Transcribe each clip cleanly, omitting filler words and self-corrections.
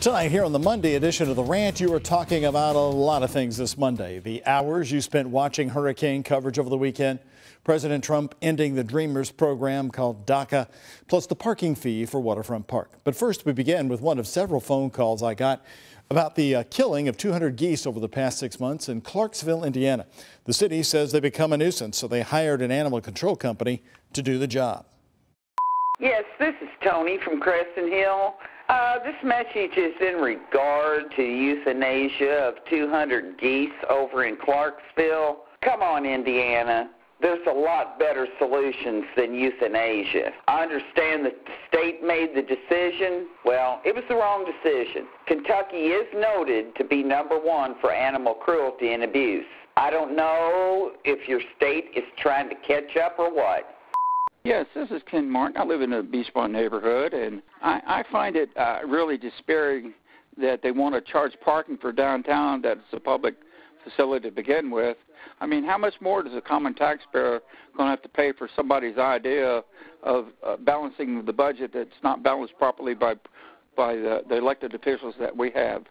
Tonight here on the Monday edition of The Rant, you are talking about a lot of things this Monday. The hours you spent watching hurricane coverage over the weekend, President Trump ending the Dreamers program called DACA, plus the parking fee for Waterfront Park. But first, we begin with one of several phone calls I got about the killing of 200 geese over the past 6 months in Clarksville, Indiana. The city says they become a nuisance, so they hired an animal control company to do the job. Yes, this is Tony from Crescent Hill. This message is in regard to euthanasia of 200 geese over in Clarksville. Come on, Indiana. There's a lot better solutions than euthanasia. I understand that the state made the decision. Well, it was the wrong decision. Kentucky is noted to be #1 for animal cruelty and abuse. I don't know if your state is trying to catch up or what. Yes, this is Ken Martin. I live in a beachfront neighborhood, and I find it really despairing that they want to charge parking for downtown that's a public facility to begin with. I mean, how much more does a common taxpayer going to have to pay for somebody's idea of balancing the budget that's not balanced properly by the elected officials that we have?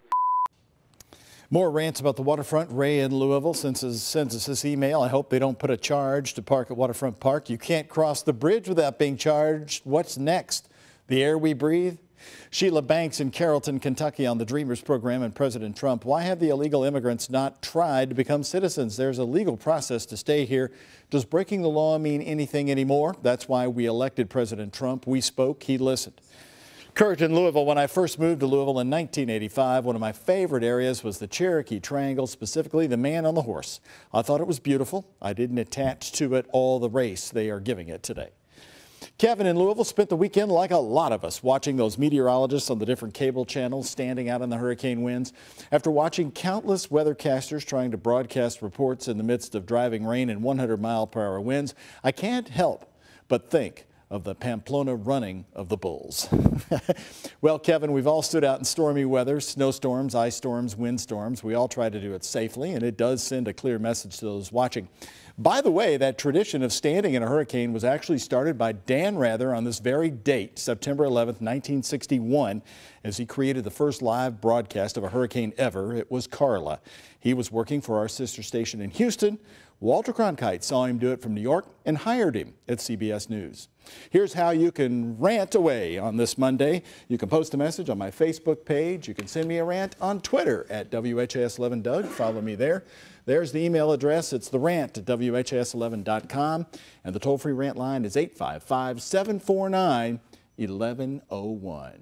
More rants about the waterfront. Ray in Louisville sends us this email. I hope they don't put a charge to park at Waterfront Park. You can't cross the bridge without being charged. What's next? The air we breathe? Sheila Banks in Carrollton, Kentucky on the Dreamers program and President Trump. Why have the illegal immigrants not tried to become citizens? There's a legal process to stay here. Does breaking the law mean anything anymore? That's why we elected President Trump. We spoke. He listened. Kurt in Louisville. When I first moved to Louisville in 1985, one of my favorite areas was the Cherokee Triangle, specifically the man on the horse. I thought it was beautiful. I didn't attach to it all the race they are giving it today. Kevin in Louisville spent the weekend like a lot of us watching those meteorologists on the different cable channels standing out in the hurricane winds. After watching countless weathercasters trying to broadcast reports in the midst of driving rain and 100-mile-per-hour winds, I can't help but think of the Pamplona running of the bulls. Well, Kevin, we've all stood out in stormy weather, snowstorms, ice storms, windstorms. We all try to do it safely, and it does send a clear message to those watching. By the way, that tradition of standing in a hurricane was actually started by Dan Rather on this very date, September 11th, 1961, as he created the first live broadcast of a hurricane ever. It was Carla. He was working for our sister station in Houston. Walter Cronkite saw him do it from New York and hired him at CBS News. Here's how you can rant away on this Monday. You can post a message on my Facebook page. You can send me a rant on Twitter at WHAS11Doug. Follow me there. There's the email address. It's therant@WHAS11.com. And the toll-free rant line is 855-749-1101.